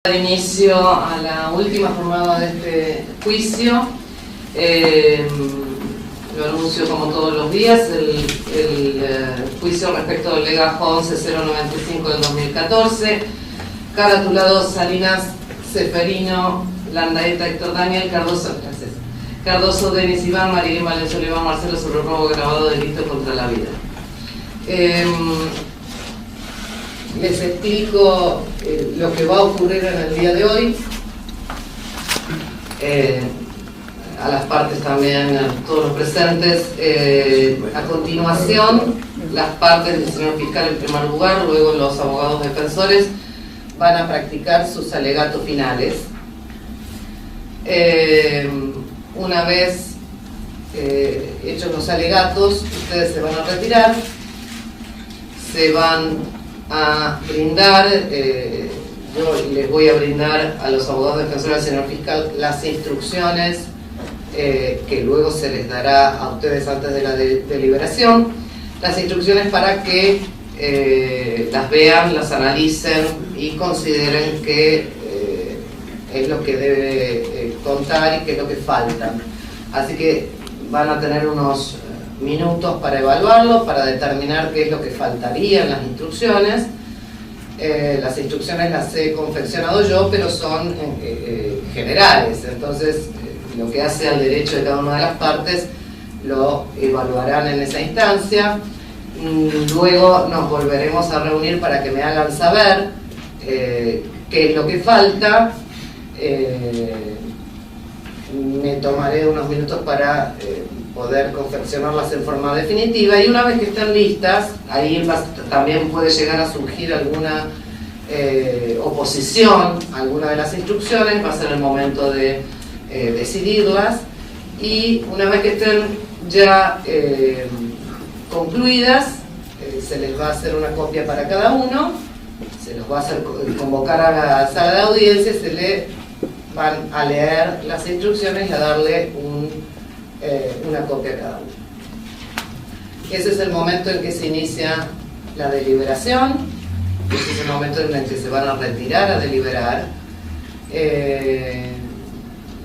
Dar inicio a la última jornada de este juicio. Lo anuncio como todos los días, el juicio respecto del legajo 11095 del 2014, caratulado Salinas, Ceferino, Landaeta, Héctor Daniel, Cardoso, Denis Iván, Marilyn Valenzuela Iván, Marcelo sobre robo grabado de delito contra la vida. Les explico lo que va a ocurrir en el día de hoy. A las partes también, a todos los presentes. A continuación, las partes del señor fiscal en primer lugar, luego los abogados defensores van a practicar sus alegatos finales. Una vez hechos los alegatos, ustedes se van a retirar, se van a brindar, yo les voy a brindar a los abogados defensores del señor fiscal las instrucciones que luego se les dará a ustedes antes de la deliberación, las instrucciones para que las vean, las analicen y consideren qué es lo que debe contar y qué es lo que falta. Así que van a tener unos minutos para evaluarlo, para determinar qué es lo que faltaría en las instrucciones. Las instrucciones las he confeccionado yo, pero son generales, entonces lo que hace al derecho de cada una de las partes lo evaluarán en esa instancia. Luego nos volveremos a reunir para que me hagan saber qué es lo que falta. Me tomaré unos minutos para poder confeccionarlas en forma definitiva, y una vez que estén listas, ahí también puede llegar a surgir alguna oposición a alguna de las instrucciones. Va a ser el momento de decidirlas, y una vez que estén ya concluidas, se les va a hacer una copia para cada uno, se los va a hacer convocar a la sala de audiencia, se le van a leer las instrucciones y a darle una copia a cada uno. Ese es el momento en que se inicia la deliberación, ese es el momento en el que se van a retirar a deliberar.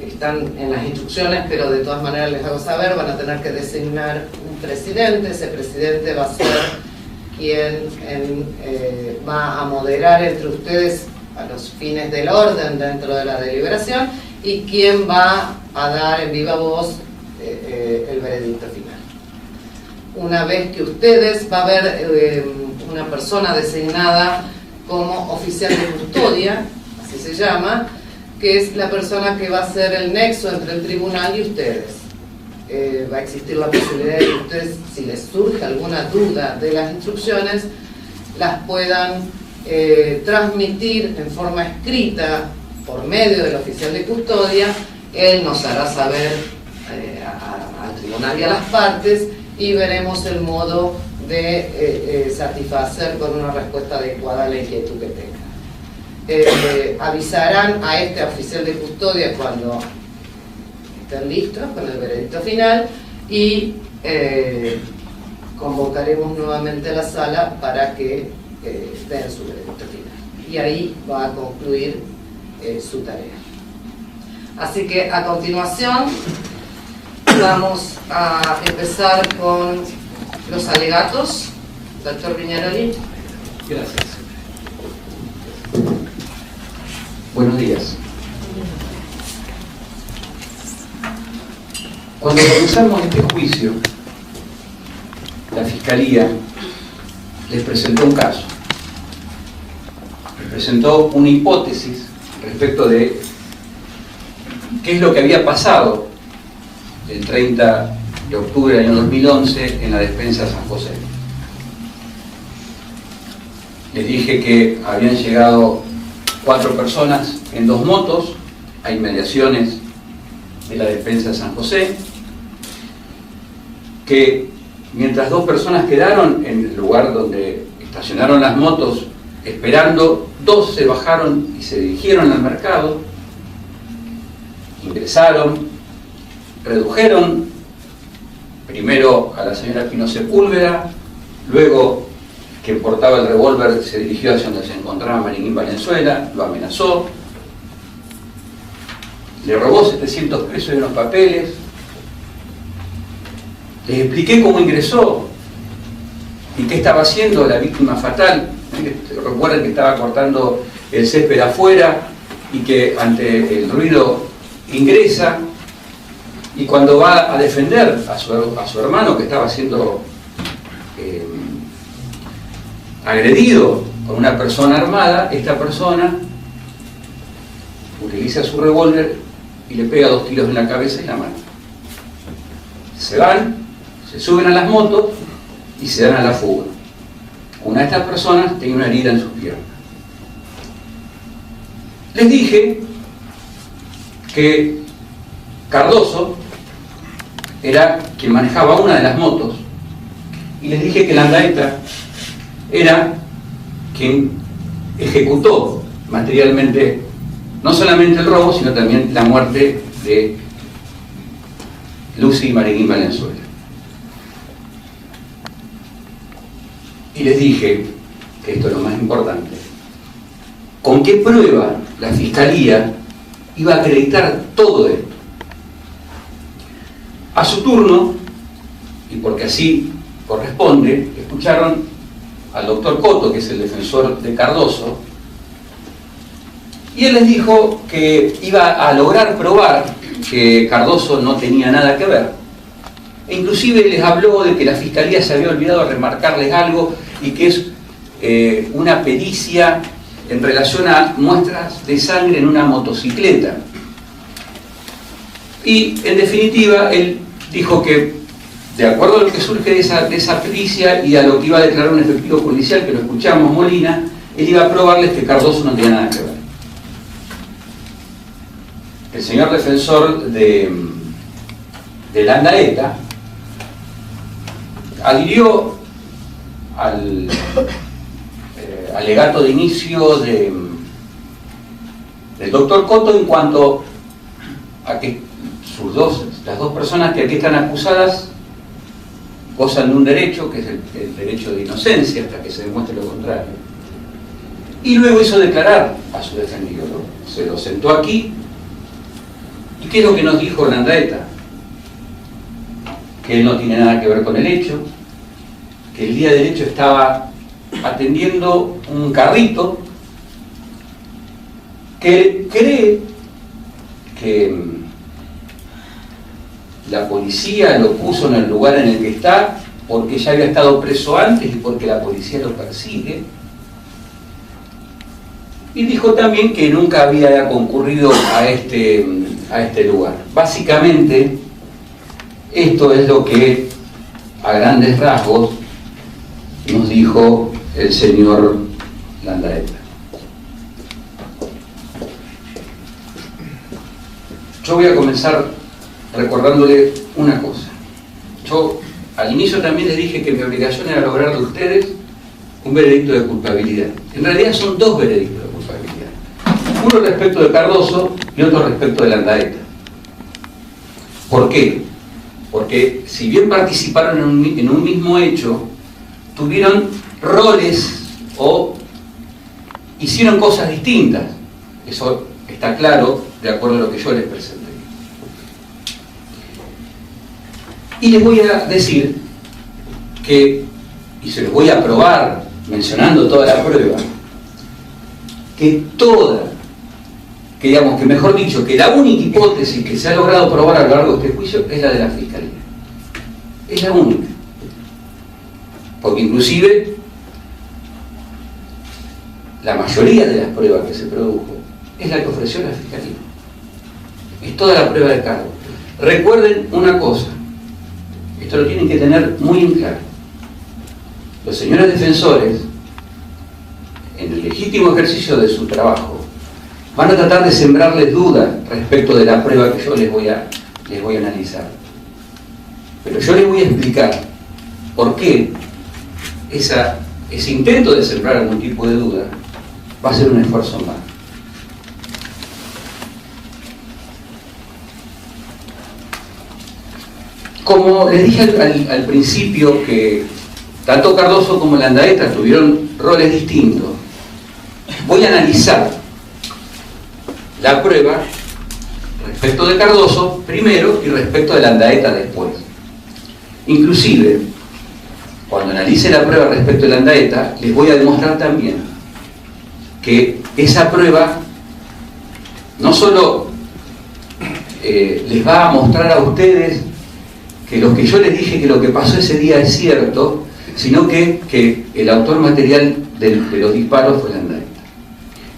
Están en las instrucciones, pero de todas maneras les hago saber, van a tener que designar un presidente. Ese presidente va a ser quien va a moderar entre ustedes a los fines del orden dentro de la deliberación, y quien va a dar en viva voz el veredicto final. Una vez que ustedes, va a haber una persona designada como oficial de custodia, así se llama, que es la persona que va a ser el nexo entre el tribunal y ustedes. Va a existir la posibilidad de que ustedes, si les surge alguna duda de las instrucciones, las puedan transmitir en forma escrita por medio del oficial de custodia. Él nos hará saber al tribunal y a las partes, y veremos el modo de satisfacer con una respuesta adecuada a la inquietud que tenga. Avisarán a este oficial de custodia cuando estén listos con el veredicto final, y convocaremos nuevamente a la sala para que den su veredicto final, y ahí va a concluir su tarea. Así que a continuación vamos a empezar con los alegatos. Doctor Viñaroli. Gracias. Buenos días. Cuando comenzamos este juicio, la Fiscalía les presentó un caso, les presentó una hipótesis respecto de qué es lo que había pasado el 30 de octubre del año 2011 en la despensa San José. Les dije que habían llegado 4 personas en 2 motos a inmediaciones de la despensa San José, que mientras 2 personas quedaron en el lugar donde estacionaron las motos esperando, 2 se bajaron y se dirigieron al mercado, ingresaron, redujeron primero a la señora Pino Sepúlveda, luego quien portaba el revólver se dirigió hacia donde se encontraba Marilyn Valenzuela, lo amenazó, le robó 700 pesos y unos papeles. Les expliqué cómo ingresó y qué estaba haciendo la víctima fatal. Recuerden que estaba cortando el césped afuera y que ante el ruido ingresa, y cuando va a defender a su hermano que estaba siendo agredido por una persona armada, esta persona utiliza su revólver y le pega 2 tiros en la cabeza y la mano. Se van, se suben a las motos y se dan a la fuga. Una de estas personas tenía una herida en sus piernas. Les dije que Cardoso era quien manejaba una de las motos, y les dije que Landaeta era quien ejecutó materialmente no solamente el robo, sino también la muerte de Lucy Marín Valenzuela. Y les dije, que esto es lo más importante, con qué prueba la Fiscalía iba a acreditar todo esto. A su turno, y porque así corresponde, escucharon al doctor Coto, que es el defensor de Cardoso, y él les dijo que iba a lograr probar que Cardoso no tenía nada que ver. E inclusive les habló de que la Fiscalía se había olvidado de remarcarles algo, y que es una pericia en relación a muestras de sangre en una motocicleta. Y en definitiva él dijo que, de acuerdo a lo que surge de esa pericia y a lo que iba a declarar un efectivo policial, que lo escuchamos, Molina, él iba a probarles que Cardoso no tenía nada que ver. El señor defensor de Landaeta adhirió al alegato de inicio del doctor Coto en cuanto a que las dos personas que aquí están acusadas gozan de un derecho, que es el derecho de inocencia hasta que se demuestre lo contrario. Y luego hizo declarar a su defendido, se lo sentó aquí. ¿Y qué es lo que nos dijo Landaeta? Que él no tiene nada que ver con el hecho, que el día del hecho estaba atendiendo un carrito, que cree que la policía lo puso en el lugar en el que está porque ya había estado preso antes y porque la policía lo persigue. Y dijo también que nunca había concurrido a este lugar. Básicamente, esto es lo que, a grandes rasgos, nos dijo el señor Landaeta. Yo voy a comenzar recordándole una cosa. Yo al inicio también les dije que mi obligación era lograr de ustedes un veredicto de culpabilidad. En realidad son 2 veredictos de culpabilidad. Uno respecto de Cardoso y otro respecto de Landaeta. ¿Por qué? Porque si bien participaron en un mismo hecho, tuvieron roles o hicieron cosas distintas. Eso está claro de acuerdo a lo que yo les presenté. Y les voy a decir que, y se los voy a probar mencionando toda la prueba, que digamos que mejor dicho, que la única hipótesis que se ha logrado probar a lo largo de este juicio es la de la Fiscalía. Es la única. Porque inclusive la mayoría de las pruebas que se produjo es la que ofreció la Fiscalía. Es toda la prueba de cargo. Recuerden una cosa, esto lo tienen que tener muy en claro. Los señores defensores, en el legítimo ejercicio de su trabajo, van a tratar de sembrarles dudas respecto de la prueba que yo les voy a analizar. Pero yo les voy a explicar por qué ese intento de sembrar algún tipo de duda va a ser un esfuerzo en vano. Como les dije al principio que tanto Cardoso como Landaeta tuvieron roles distintos, voy a analizar la prueba respecto de Cardoso primero y respecto de Landaeta después. Inclusive, cuando analice la prueba respecto de Landaeta, les voy a demostrar también que esa prueba no solo les va a mostrar a ustedes que lo que yo les dije que lo que pasó ese día es cierto, sino que el autor material de los disparos fue Landaeta.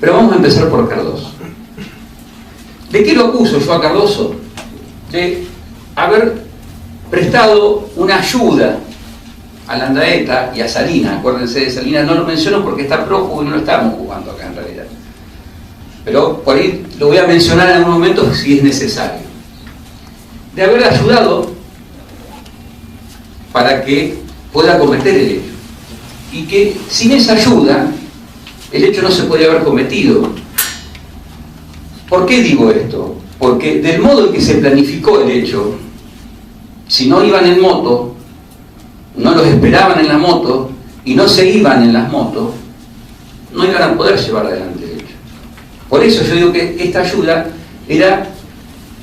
Pero vamos a empezar por Cardoso. ¿De qué lo acuso yo a Cardoso? De haber prestado una ayuda a Landaeta y a Salinas. Acuérdense de Salinas, no lo menciono porque está prófugo y no lo estamos jugando acá en realidad. Pero por ahí lo voy a mencionar en algún momento si es necesario. De haber ayudado para que pueda cometer el hecho. Y que sin esa ayuda, el hecho no se podría haber cometido. ¿Por qué digo esto? Porque del modo en que se planificó el hecho, si no iban en moto, no los esperaban en la moto y no se iban en las motos, no iban a poder llevar adelante el hecho. Por eso yo digo que esta ayuda era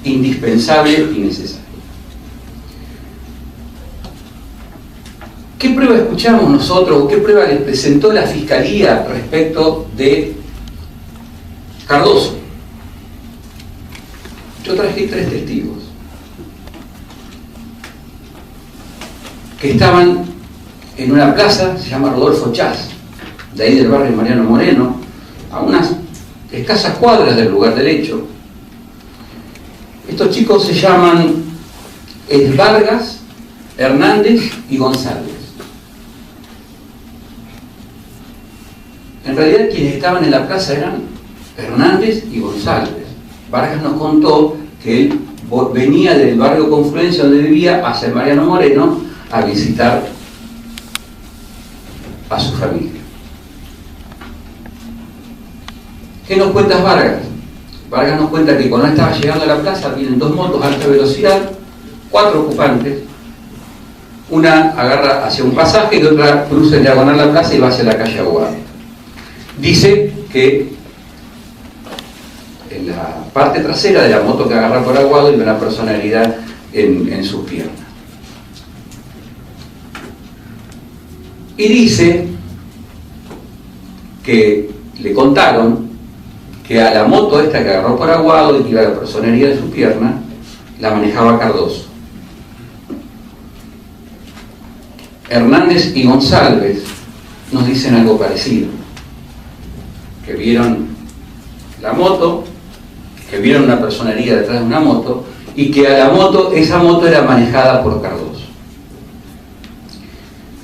indispensable y necesaria. ¿Qué prueba escuchamos nosotros o qué prueba les presentó la Fiscalía respecto de Cardoso? Yo traje 3 testigos que estaban en una plaza, se llama Rodolfo Chas, de ahí del barrio Mariano Moreno, a unas escasas cuadras del lugar del hecho. Estos chicos se llaman Vargas, Hernández y González. En realidad quienes estaban en la plaza eran Hernández y González. Vargas nos contó que él venía del barrio Confluencia donde vivía hacia Mariano Moreno a visitar a su familia. ¿Qué nos cuenta Vargas? Vargas nos cuenta que cuando estaba llegando a la plaza vienen 2 motos a alta velocidad, 4 ocupantes, una agarra hacia un pasaje y otra cruza en diagonal la plaza y va hacia la calle Aguado. Dice que en la parte trasera de la moto que agarra por Aguado hay una persona herida en sus piernas. Y dice que le contaron que a la moto esta que agarró por Aguado y que iba la persona herida en su pierna, la manejaba Cardoso. Hernández y González nos dicen algo parecido, que vieron la moto, que vieron una persona herida detrás de una moto y que a la moto, esa moto era manejada por Cardoso.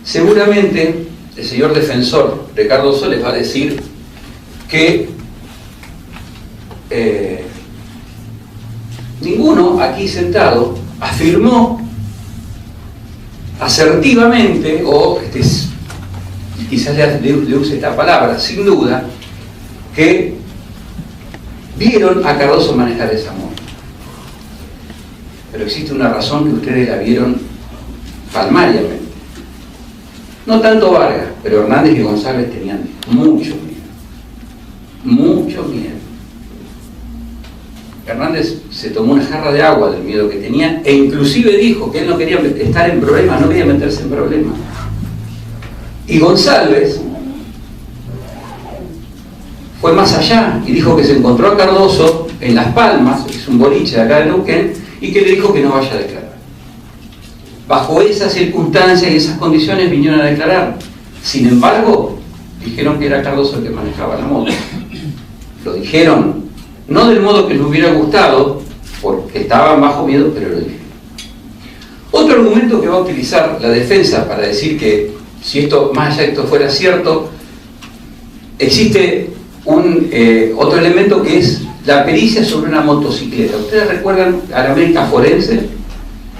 Seguramente el señor defensor de Cardoso les va a decir que ninguno aquí sentado afirmó asertivamente, o quizás le use esta palabra, sin duda, que vieron a Cardoso manejar esa moto. Pero existe una razón que ustedes la vieron palmariamente. No tanto Vargas, pero Hernández y González tenían mucho miedo. Mucho miedo. Hernández se tomó una jarra de agua del miedo que tenía e inclusive dijo que él no quería estar en problemas, no quería meterse en problemas. Y González fue más allá y dijo que se encontró a Cardoso en Las Palmas, es un boliche de acá de Neuquén, y que le dijo que no vaya a declarar. Bajo esas circunstancias y esas condiciones vinieron a declarar. Sin embargo, dijeron que era Cardoso el que manejaba la moto. Lo dijeron, no del modo que les hubiera gustado, porque estaban bajo miedo, pero lo dijeron. Otro argumento que va a utilizar la defensa para decir que si esto, más allá de esto fuera cierto, existe otro elemento que es la pericia sobre una motocicleta. ¿Ustedes recuerdan a la médica forense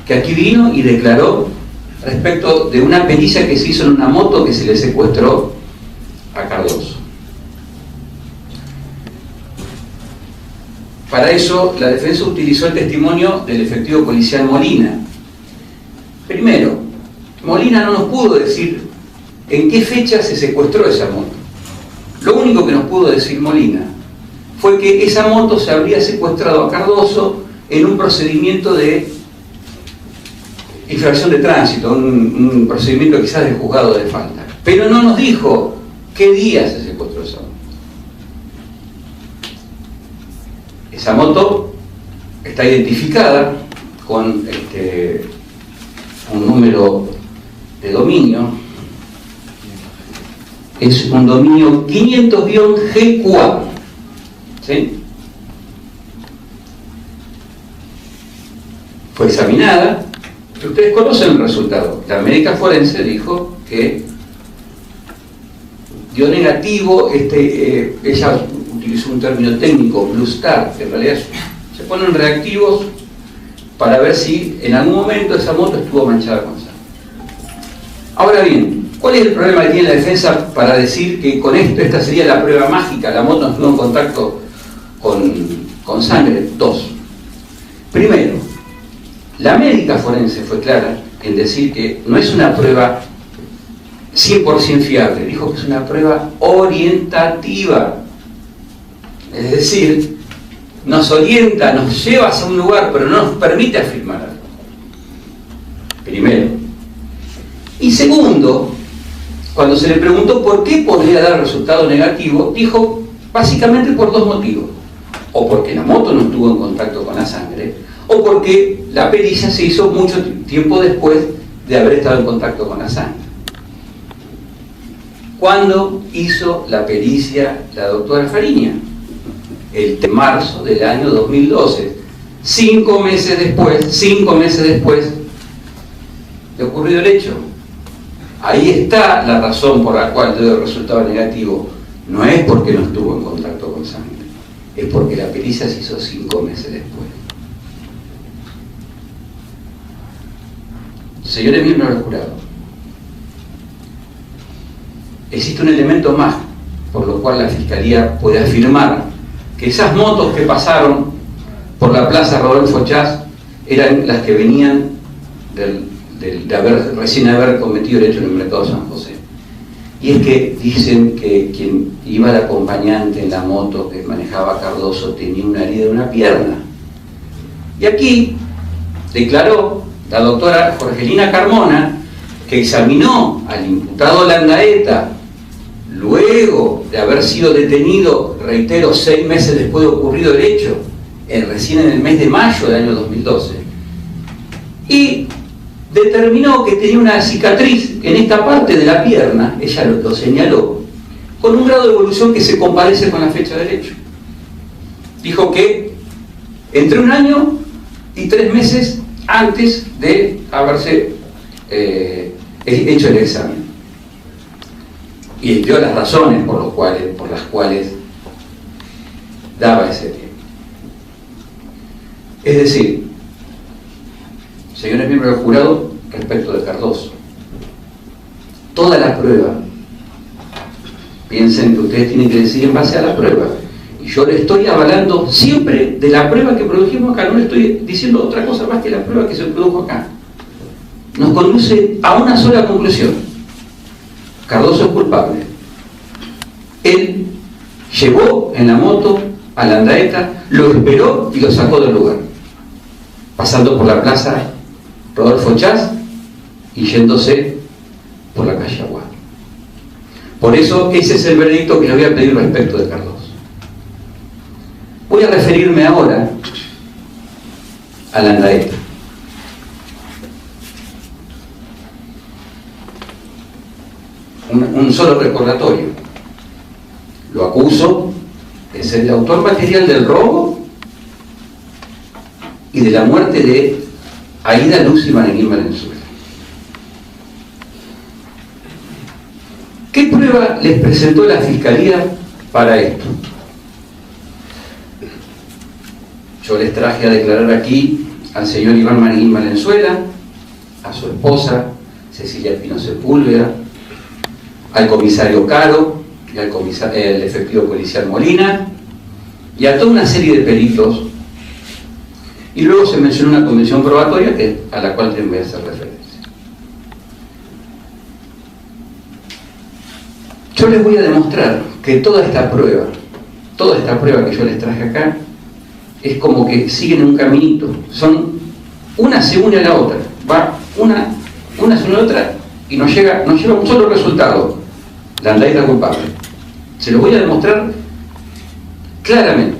que aquí vino y declaró respecto de una pericia que se hizo en una moto que se le secuestró a Cardoso? Para eso la defensa utilizó el testimonio del efectivo policial Molina. Primero, Molina no nos pudo decir en qué fecha se secuestró esa moto. Lo único que nos pudo decir Molina fue que esa moto se habría secuestrado a Cardoso en un procedimiento de infracción de tránsito, un procedimiento quizás de juzgado de falta. Pero no nos dijo qué día se secuestró esa moto. Esa moto está identificada con un número de dominio. Es un dominio 500-G4. ¿Sí? Fue examinada. Ustedes conocen el resultado. La médica forense dijo que dio negativo. Ella utilizó un término técnico, Blue Star, que en realidad se ponen reactivos para ver si en algún momento esa moto estuvo manchada con sangre. Ahora bien, ¿cuál es el problema que tiene la defensa para decir que con esto esta sería la prueba mágica? La moto no estuvo en contacto con sangre. Dos. Primero, la médica forense fue clara en decir que no es una prueba 100% fiable, dijo que es una prueba orientativa. Es decir, nos orienta, nos lleva hacia un lugar, pero no nos permite afirmar algo. Primero. Y segundo, cuando se le preguntó por qué podría dar resultado negativo, dijo básicamente por dos motivos. O porque la moto no estuvo en contacto con la sangre, o porque la pericia se hizo mucho tiempo después de haber estado en contacto con la sangre. ¿Cuándo hizo la pericia la doctora Fariña? El de marzo del año 2012, 5 meses después de ocurrido el hecho. Ahí está la razón por la cual dio el resultado negativo. No es porque no estuvo en contacto con sangre, es porque la pericia se hizo 5 meses después. Señores miembros del jurado, existe un elemento más por lo cual la Fiscalía puede afirmar que esas motos que pasaron por la Plaza Rodolfo Chas eran las que venían de recién haber cometido el hecho en el Mercado San José. Y es que dicen que quien iba de acompañante en la moto que manejaba Cardoso tenía una herida de una pierna. Y aquí declaró la doctora Jorgelina Carmona, que examinó al imputado Landaeta luego de haber sido detenido, reitero, 6 meses después de ocurrido el hecho, recién en el mes de mayo del año 2012, y determinó que tenía una cicatriz en esta parte de la pierna, ella lo señaló, con un grado de evolución que se comparece con la fecha del hecho. Dijo que entre 1 año y 3 meses antes de haberse hecho el examen. Y dio las razones por las cuales daba ese tiempo. Es decir, señores miembros del jurado, respecto de Cardoso, toda la prueba, piensen que ustedes tienen que decidir en base a la prueba, y yo le estoy avalando siempre de la prueba que produjimos acá, no le estoy diciendo otra cosa más que la prueba que se produjo acá. Nos conduce a una sola conclusión: Cardoso es culpable. Él llevó en la moto a Landaeta, lo esperó y lo sacó del lugar, pasando por la Plaza Rodolfo Chas y yéndose por la calle Aguado. Por eso ese es el veredicto que le voy a pedir respecto de Cardoso. Voy a referirme ahora a Landaeta. Un solo recordatorio: lo acuso de ser el autor material del robo y de la muerte de Aida Lucy Maneguín Valenzuela. ¿Qué prueba les presentó la Fiscalía para esto? Yo les traje a declarar aquí al señor Iván Maneguín Valenzuela, a su esposa Cecilia Pino Sepúlveda, al comisario Caro y al efectivo policial Molina y a toda una serie de peritos, y luego se mencionó una convención probatoria a la cual te voy a hacer referencia. Yo les voy a demostrar que toda esta prueba que yo les traje acá es como que siguen un caminito, una se une a la otra, va una se une a la otra y nos lleva a un solo resultado: la Landaeta culpable. Se lo voy a demostrar claramente.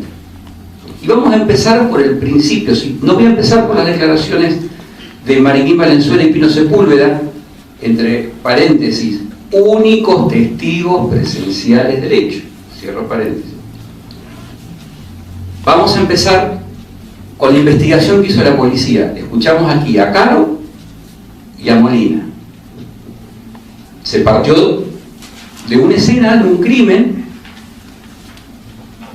Y vamos a empezar por el principio, ¿sí? No voy a empezar por las declaraciones de Mariquín Valenzuela y Pino Sepúlveda, entre paréntesis, únicos testigos presenciales del hecho, cierro paréntesis. Vamos a empezar con la investigación que hizo la policía. Escuchamos aquí a Caro y a Molina. Se partió de una escena, de un crimen,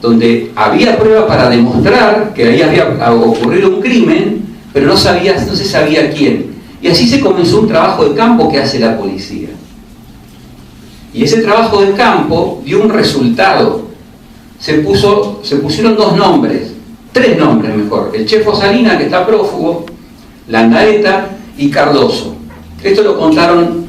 donde había prueba para demostrar que ahí había ocurrido un crimen, pero no se sabía quién. Y así se comenzó un trabajo de campo que hace la policía. Y ese trabajo de campo dio un resultado. Se pusieron dos nombres, tres nombres mejor: el Chefo Salinas, que está prófugo, Landaeta y Cardoso. Esto lo contaron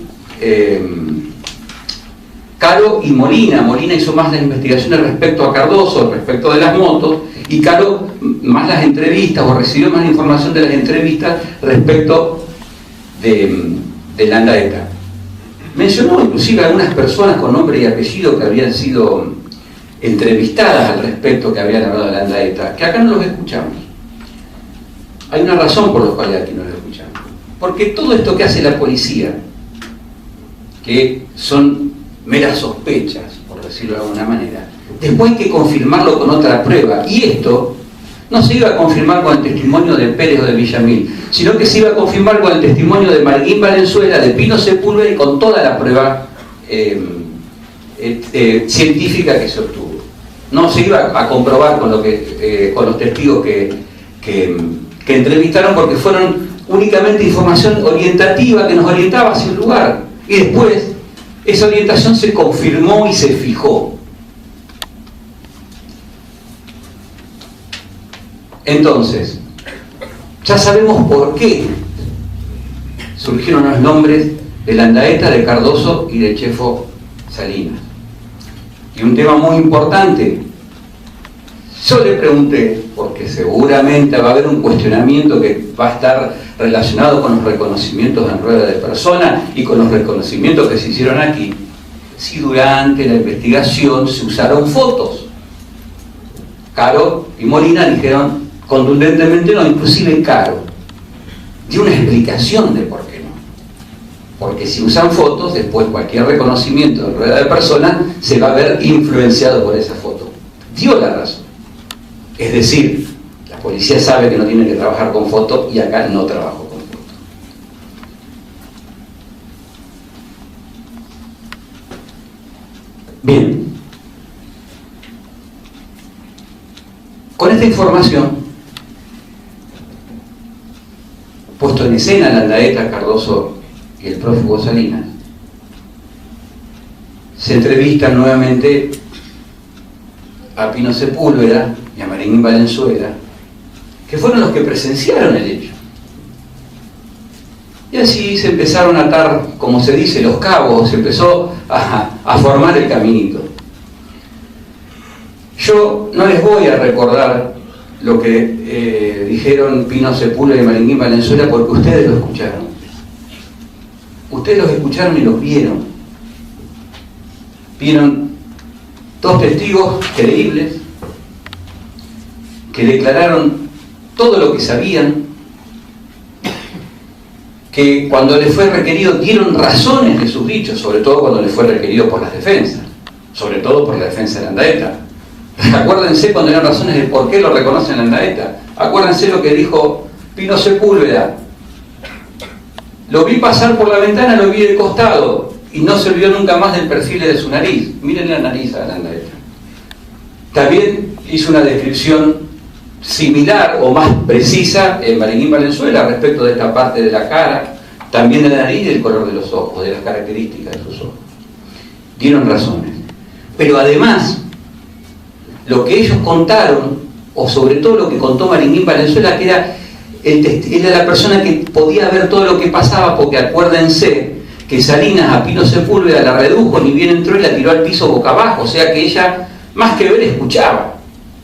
Caro y Molina. Molina hizo más las investigaciones respecto a Cardoso, respecto de las motos, y Caro más las entrevistas, o recibió más información de las entrevistas respecto de Landaeta. Mencionó inclusive a algunas personas con nombre y apellido que habían sido entrevistadas al respecto, que habían hablado de Landaeta, que acá no los escuchamos. Hay una razón por la cual aquí no los escuchamos. Porque todo esto que hace la policía, que son meras sospechas, por decirlo de alguna manera, después hay que confirmarlo con otra prueba. Y esto no se iba a confirmar con el testimonio de Pérez o de Villamil, sino que se iba a confirmar con el testimonio de Mariquín Valenzuela, de Pino Sepúlveda, y con toda la prueba científica que se obtuvo. No se iba a comprobar con los testigos que entrevistaron, porque fueron únicamente información orientativa que nos orientaba hacia un lugar, y después esa orientación se confirmó y se fijó. Entonces, ya sabemos por qué surgieron los nombres de Landaeta, de Cardoso y de Chefo Salinas. Y un tema muy importante, yo le pregunté, porque seguramente va a haber un cuestionamiento que va a estar relacionado con los reconocimientos en rueda de persona y con los reconocimientos que se hicieron aquí, si durante la investigación se usaron fotos. Caro y Molina dijeron contundentemente no, inclusive Caro dio una explicación de por qué no. Porque si usan fotos, después cualquier reconocimiento en rueda de persona se va a ver influenciado por esa foto. Dio la razón. Es decir, la policía sabe que no tiene que trabajar con fotos, y acá no trabajo con fotos. Bien. Con esta información, puesto en escena Landaeta, Cardoso y el prófugo Salinas, se entrevistan nuevamente a Pino Sepúlveda y a Mariquín Valenzuela, que fueron los que presenciaron el hecho. Y así se empezaron a atar, como se dice, los cabos, se empezó a formar el caminito. Yo no les voy a recordar lo que dijeron Pino Sepúlveda y Mariquín Valenzuela, porque ustedes lo escucharon. Ustedes los escucharon y los vieron. Vieron dos testigos creíbles que declararon todo lo que sabían, que cuando les fue requerido dieron razones de sus dichos, sobre todo cuando les fue requerido por las defensas, sobre todo por la defensa de Landaeta. Acuérdense cuando dieron razones de por qué lo reconocen Landaeta. Acuérdense lo que dijo Pino Sepúlveda: lo vi pasar por la ventana, lo vi de costado, y no se olvidó nunca más del perfil de su nariz. Miren la nariz a Landaeta. También hizo una descripción similar o más precisa en Mariquín Valenzuela respecto de esta parte de la cara, también de la nariz y del color de los ojos, de las características de sus ojos. Dieron razones. Pero además, lo que ellos contaron, o sobre todo lo que contó Mariquín Valenzuela, que era la persona que podía ver todo lo que pasaba, porque acuérdense que Salinas a Pino Sepúlveda la redujo, ni bien entró y la tiró al piso boca abajo, o sea que ella, más que ver, escuchaba,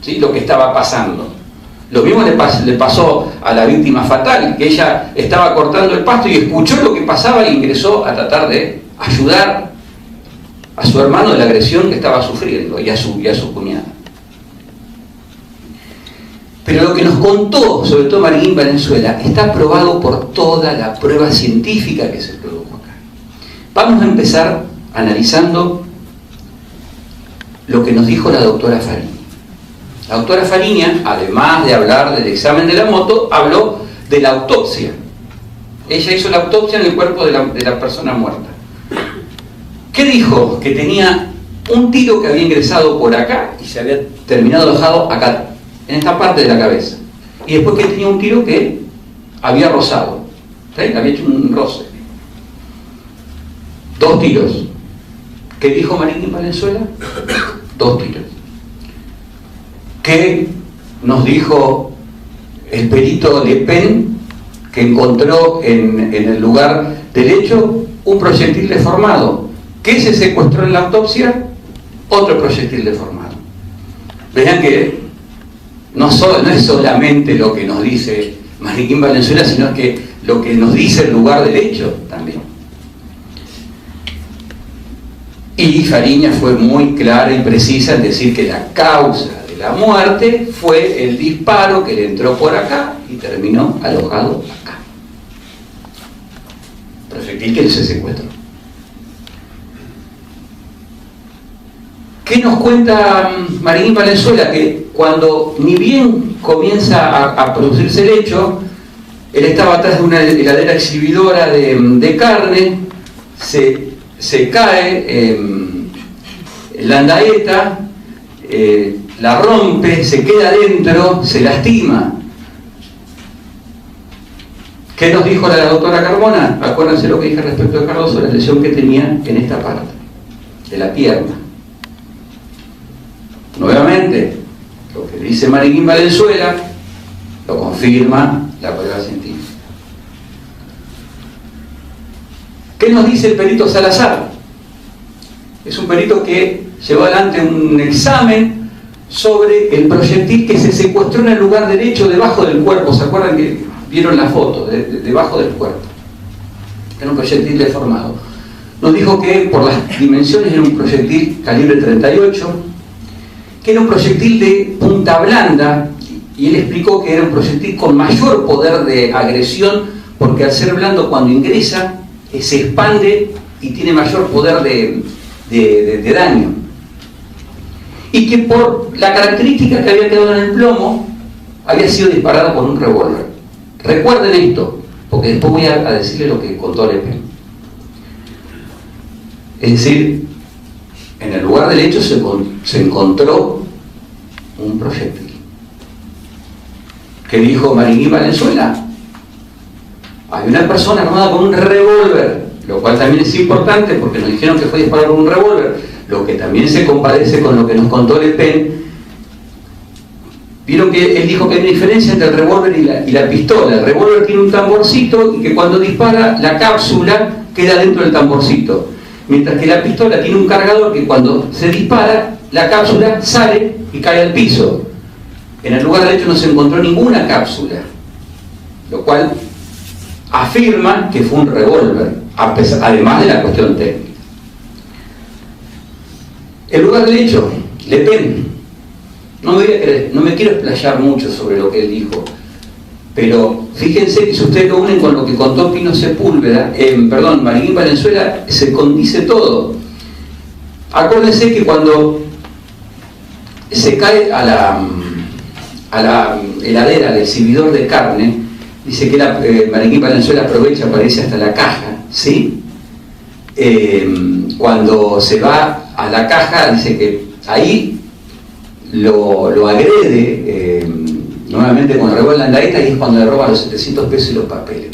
¿sí?, lo que estaba pasando. Lo mismo le pasó a la víctima fatal, que ella estaba cortando el pasto y escuchó lo que pasaba e ingresó a tratar de ayudar a su hermano de la agresión que estaba sufriendo y a su cuñada. Pero lo que nos contó, sobre todo Marín Valenzuela, está probado por toda la prueba científica que se produjo acá. Vamos a empezar analizando lo que nos dijo la doctora Fariña. La doctora Fariña, además de hablar del examen de la moto, habló de la autopsia. Ella hizo la autopsia en el cuerpo de la persona muerta. ¿Qué dijo? Que tenía un tiro que había ingresado por acá y se había terminado alojado acá, en esta parte de la cabeza. Y después que tenía un tiro que había rozado. ¿Sí? Había hecho un roce. 2 tiros. ¿Qué dijo Marín Valenzuela? 2 tiros. ¿Qué nos dijo el perito Le Pen, que encontró en el lugar del hecho un proyectil deformado? ¿Qué se secuestró en la autopsia? Otro proyectil deformado. Vean que no es solamente lo que nos dice Marín Valenzuela, sino que lo que nos dice el lugar del hecho también. Y Fariña fue muy clara y precisa en decir que la causa de la muerte fue el disparo que le entró por acá y terminó alojado acá. Proyectil que se secuestró. ¿Qué nos cuenta Marín Valenzuela? Que cuando ni bien comienza a producirse el hecho, él estaba atrás de una heladera exhibidora de carne, se cae la andaeta, la rompe, se queda adentro, se lastima. ¿Qué nos dijo la doctora Carmona? Acuérdense lo que dije respecto de Carlos sobre la lesión que tenía en esta parte de la pierna. Nuevamente, lo que dice Marín Valenzuela lo confirma la prueba científica. ¿Qué nos dice el perito Salazar? Es un perito que llevó adelante un examen sobre el proyectil que se secuestró en el lugar derecho debajo del cuerpo. ¿Se acuerdan que vieron la foto? Debajo del cuerpo. Era un proyectil deformado. Nos dijo que por las dimensiones era un proyectil calibre 38, que era un proyectil de punta blanda, y él explicó que era un proyectil con mayor poder de agresión, porque al ser blando, cuando ingresa, se expande y tiene mayor poder de daño. Y que por la característica que había quedado en el plomo, había sido disparado con un revólver. Recuerden esto, porque después voy a decirle lo que contó Le Pen. Es decir, en el lugar del hecho se encontró un proyectil. ¿Qué dijo Marín Valenzuela? Hay una persona armada con un revólver, lo cual también es importante porque nos dijeron que fue disparado con un revólver, lo que también se compadece con lo que nos contó Le Pen. Vieron que él dijo que hay una diferencia entre el revólver y la pistola. El revólver tiene un tamborcito y que cuando dispara la cápsula queda dentro del tamborcito. Mientras que la pistola tiene un cargador que cuando se dispara, la cápsula sale y cae al piso. En el lugar de hecho no se encontró ninguna cápsula, lo cual afirma que fue un revólver, además de la cuestión técnica. El lugar del hecho, Le Pen, no me quiero explayar mucho sobre lo que él dijo, pero fíjense que si ustedes lo unen con lo que contó Pino Sepúlveda, Marín Valenzuela, se condice todo. Acuérdense que cuando se cae a la heladera, al exhibidor de carne, dice que Marín Valenzuela aprovecha para irse hasta la caja, ¿sí? Cuando se va a la caja, dice que ahí lo agrede nuevamente con el revólver en la andaeta, y es cuando le roba los 700 pesos y los papeles.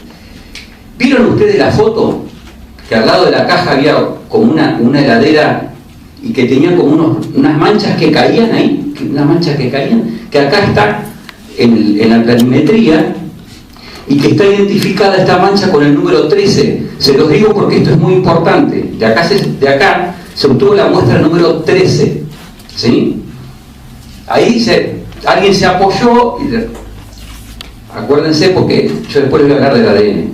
¿Vieron ustedes la foto? Que al lado de la caja había como una heladera y que tenía como unas manchas que caían ahí, que acá está en la planimetría, y que está identificada esta mancha con el número 13. Se los digo porque esto es muy importante. De acá se obtuvo la muestra número 13, ¿sí? Ahí dice alguien se apoyó, acuérdense porque yo después les voy a hablar del ADN,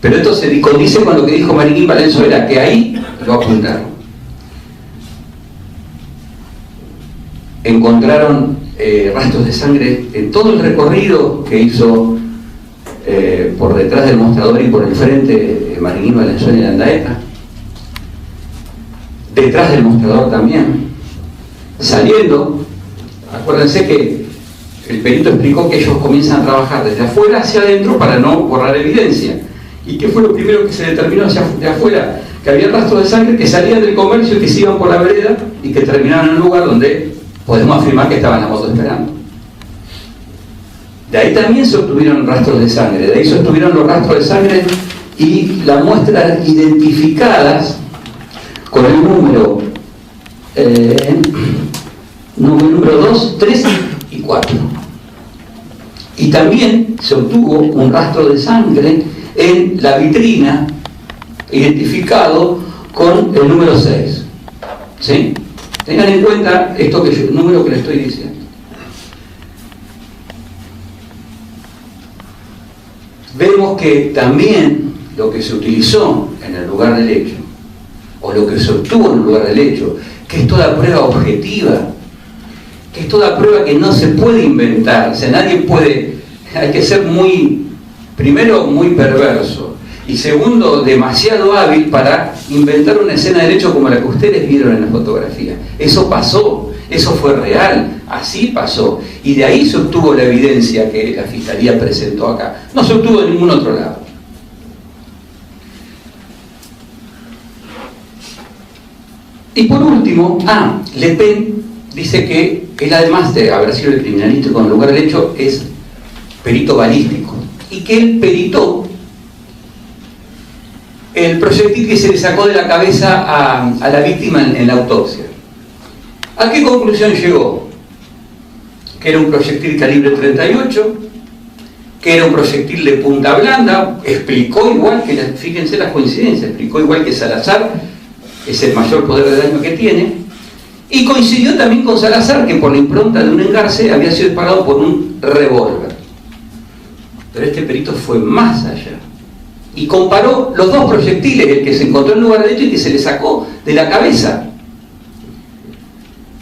pero esto se condice con lo que dijo Mariquín Valenzuela, que ahí lo apuntaron. Encontraron rastros de sangre en todo el recorrido que hizo por detrás del mostrador y por el frente Mariquín Valenzuela y Landaeta, detrás del mostrador también, saliendo. Acuérdense que el perito explicó que ellos comienzan a trabajar desde afuera hacia adentro para no borrar evidencia. ¿Y qué fue lo primero que se determinó de afuera? Que había rastros de sangre que salían del comercio y que se iban por la vereda y que terminaban en un lugar donde podemos afirmar que estaban la moto esperando. De ahí también se obtuvieron rastros de sangre, de ahí se obtuvieron los rastros de sangre y las muestras identificadas con el número 2, 3 y 4. Y también se obtuvo un rastro de sangre en la vitrina identificado con el número 6. ¿Sí? Tengan en cuenta esto el número que les estoy diciendo. Vemos que también lo que se utilizó en el lugar del hecho, o lo que se obtuvo en el lugar del hecho, que es toda prueba objetiva, que es toda prueba que no se puede inventar, o sea, nadie puede, hay que ser primero muy perverso, y segundo, demasiado hábil para inventar una escena de hecho como la que ustedes vieron en la fotografía. Eso pasó, eso fue real, así pasó, y de ahí se obtuvo la evidencia que la Fiscalía presentó acá, no se obtuvo de ningún otro lado. Y por último, Le Pen dice que él, además de haber sido el criminalístico en el lugar del hecho, es perito balístico, y que él peritó el proyectil que se le sacó de la cabeza a la víctima en la autopsia. ¿A qué conclusión llegó? Que era un proyectil calibre 38, que era un proyectil de punta blanda, explicó igual que, fíjense las coincidencias, explicó igual que Salazar, es el mayor poder de daño que tiene, y coincidió también con Salazar, que por la impronta de un engarce había sido disparado por un revólver. Pero este perito fue más allá y comparó los dos proyectiles, el que se encontró en el lugar del hecho y que se le sacó de la cabeza,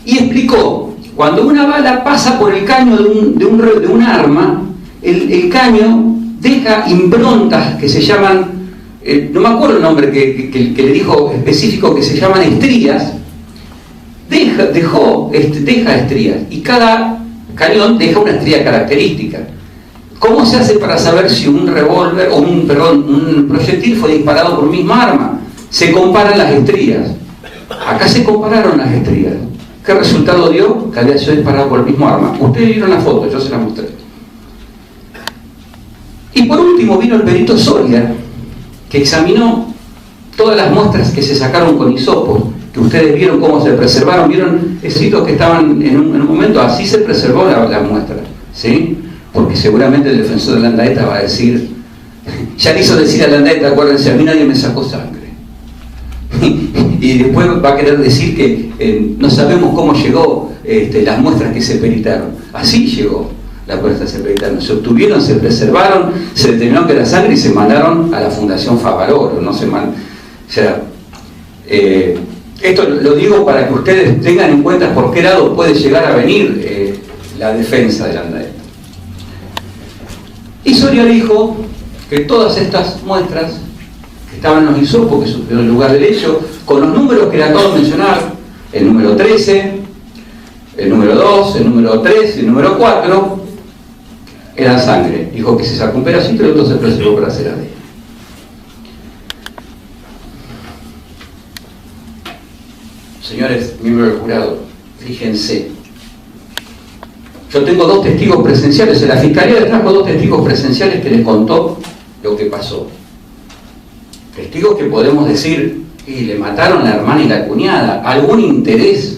y explicó: cuando una bala pasa por el caño de un arma, el caño deja improntas que se llaman, no me acuerdo el nombre que le dijo específico, que se llaman estrías. Deja estrías, y cada cañón deja una estría característica. ¿Cómo se hace para saber si un revólver o un proyectil fue disparado por misma arma? Se comparan las estrías. Acá se compararon las estrías. ¿Qué resultado dio? Que había sido disparado por el mismo arma. Ustedes vieron la foto, yo se la mostré. Y por último vino el perito Soria, que examinó todas las muestras que se sacaron con hisopo, que ustedes vieron cómo se preservaron, vieron escritos que estaban en un momento, así se preservó la muestra, ¿sí? Porque seguramente el defensor de Landaeta va a decir, ya le hizo decir a Landaeta, acuérdense, a mí nadie me sacó sangre. Y después va a querer decir que no sabemos cómo llegó las muestras que se peritaron. Así llegó las muestras que se peritaron. Se obtuvieron, se preservaron, se determinó que era sangre y se mandaron a la Fundación Favaloro. No se o sea, esto lo digo para que ustedes tengan en cuenta por qué lado puede llegar a venir la defensa de Landaeta. Y Soria dijo que todas estas muestras que estaban en los hisopos, que supieron el lugar del hecho, con los números que le acabo de mencionar, el número 13, el número 2, el número 3 y el número 4, eran sangre. Dijo que se sacó un pedacito y el otro se preservó para hacer ADN. Señores miembros del jurado, fíjense. Yo tengo dos testigos presenciales, la Fiscalía les trajo dos testigos presenciales que les contó lo que pasó. Testigos que podemos decir, le mataron a la hermana y la cuñada, algún interés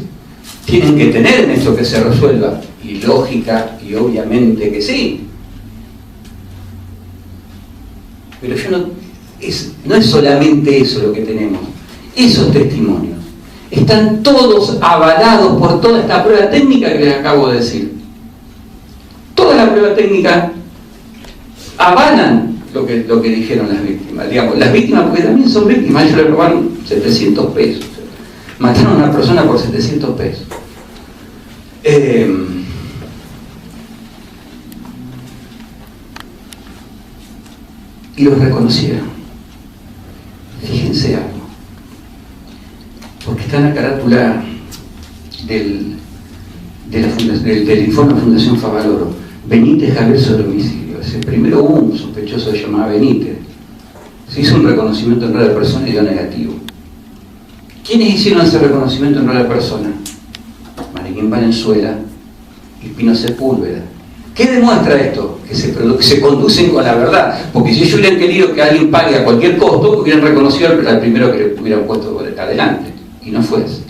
tienen que tener en esto que se resuelva, y lógica, y obviamente que sí. Pero no es solamente eso lo que tenemos, esos testimonios están todos avalados por toda esta prueba técnica que les acabo de decir. la prueba técnica avalan lo que dijeron las víctimas. Digamos, las víctimas, porque también son víctimas, ellos le robaron 700 pesos. Mataron a una persona por 700 pesos. Y los reconocieron. Fíjense algo. Porque está en la carátula del informe de Fundación Favaloro. Benítez Javier sobre homicidio. Primero hubo un sospechoso que se llamaba Benítez. Se hizo un reconocimiento en red de persona y dio negativo. ¿Quiénes hicieron ese reconocimiento en red de persona? Mariquín Valenzuela y Pino Sepúlveda. ¿Qué demuestra esto? Que se conducen con la verdad. Porque si ellos hubieran querido que alguien pague a cualquier costo, hubieran reconocido al primero que le hubieran puesto adelante. Y no fue así.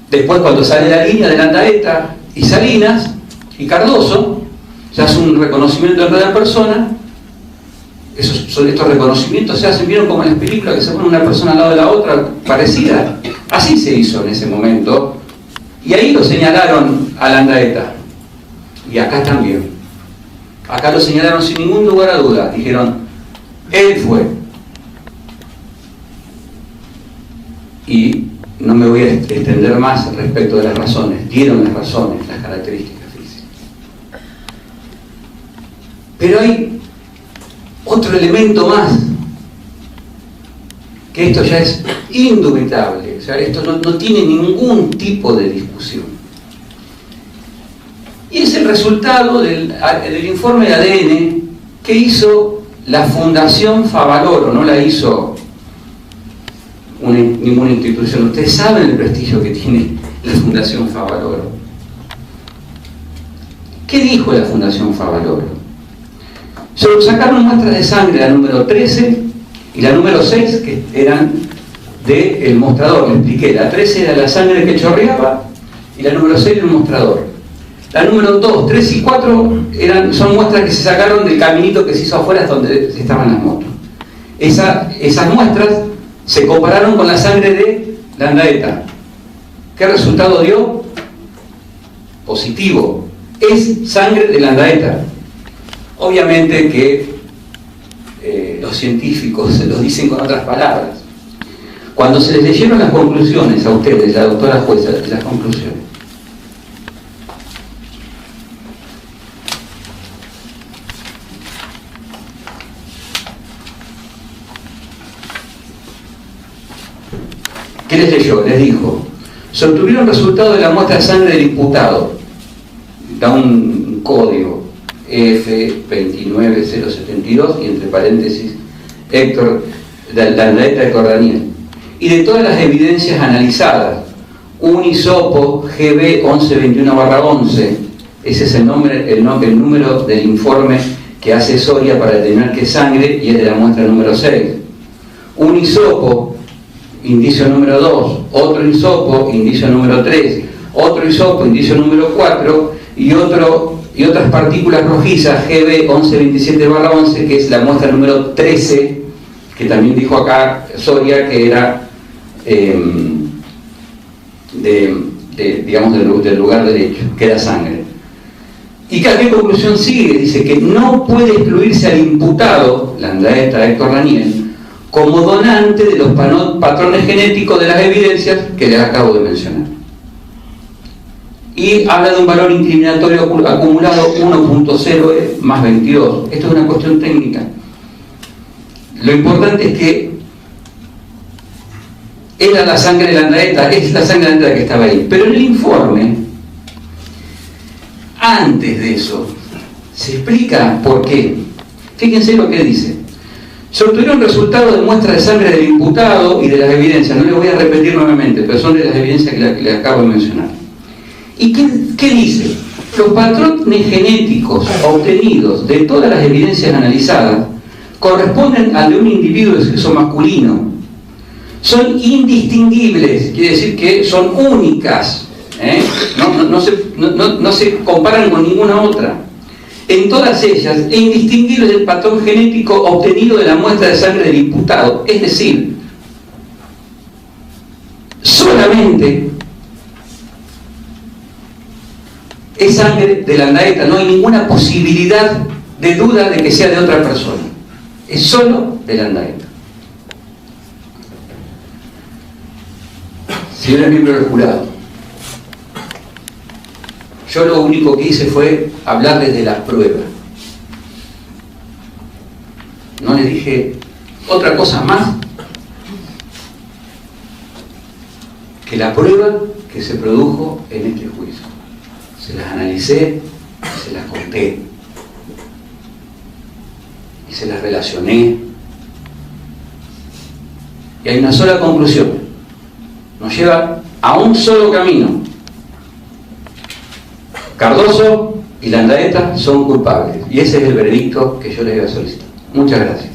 Después, cuando sale la línea de Landaeta y Salinas y Cardoso, se hace un reconocimiento en red de persona. Estos reconocimientos se hacen, vieron como en las películas que se pone una persona al lado de la otra, parecida. Así se hizo en ese momento. Y ahí lo señalaron a Landaeta. Y acá también. Acá lo señalaron sin ningún lugar a duda. Dijeron, él fue. Y no me voy a extender más respecto de las razones. Dieron las razones, las características físicas. Pero hay otro elemento más, que esto ya es indubitable, o sea, esto no tiene ningún tipo de discusión. Y es el resultado del informe de ADN que hizo la Fundación Favaloro, no la hizo ninguna institución. Ustedes saben el prestigio que tiene la Fundación Favaloro. ¿Qué dijo la Fundación Favaloro? Se sacaron muestras de sangre, la número 13 y la número 6, que eran del mostrador. Me expliqué, la 13 era la sangre que chorreaba y la número 6 era el mostrador. La número 2, 3 y 4 son muestras que se sacaron del caminito que se hizo afuera, hasta donde estaban las motos. Esas muestras se compararon con la sangre de Landaeta. ¿Qué resultado dio? Positivo. Es sangre de Landaeta. Obviamente que los científicos se lo dicen con otras palabras. Cuando se les leyeron las conclusiones a ustedes, la doctora jueza, las conclusiones, ¿qué les leyó? Les dijo: se obtuvieron resultados de la muestra de sangre del imputado. Da un código F29072 y entre paréntesis Héctor Landaeta de Cordaniel, y de todas las evidencias analizadas, un hisopo GB 1121/11, ese es el número del informe que hace Soria para determinar qué es sangre, y es de la muestra número 6. Un hisopo, indicio número 2, otro hisopo, indicio número 3, otro hisopo, indicio número 4, y otras partículas rojizas, GB 1127/11, que es la muestra número 13, que también dijo acá Soria que era del lugar derecho, que era sangre. ¿Y qué conclusión sigue? Dice que no puede excluirse al imputado, Landaeta Héctor Raniel, como donante de los patrones genéticos de las evidencias que les acabo de mencionar. Y habla de un valor incriminatorio acumulado 1.0 más 22. Esto es una cuestión técnica. Lo importante es que era la sangre de Landaeta, es la sangre de Landaeta que estaba ahí. Pero en el informe, antes de eso, se explica por qué. Fíjense lo que dice. Se obtuvieron resultados de muestras de sangre del imputado y de las evidencias. No les voy a repetir nuevamente, pero son de las evidencias que les acabo de mencionar. ¿Y qué dice? Los patrones genéticos obtenidos de todas las evidencias analizadas corresponden al de un individuo de sexo masculino. Son indistinguibles, quiere decir que son únicas, no se comparan con ninguna otra. En todas ellas, es indistinguible del patrón genético obtenido de la muestra de sangre del imputado. Es decir, solamente es sangre de Landaeta, no hay ninguna posibilidad de duda de que sea de otra persona, es solo de Landaeta. Señores miembros del jurado, yo lo único que hice fue hablarles de la prueba. No les dije otra cosa más que la prueba que se produjo en este juicio. Se las analicé, se las conté y se las relacioné. Y hay una sola conclusión. Nos lleva a un solo camino. Cardoso y Landaeta son culpables. Y ese es el veredicto que yo les voy a solicitar. Muchas gracias.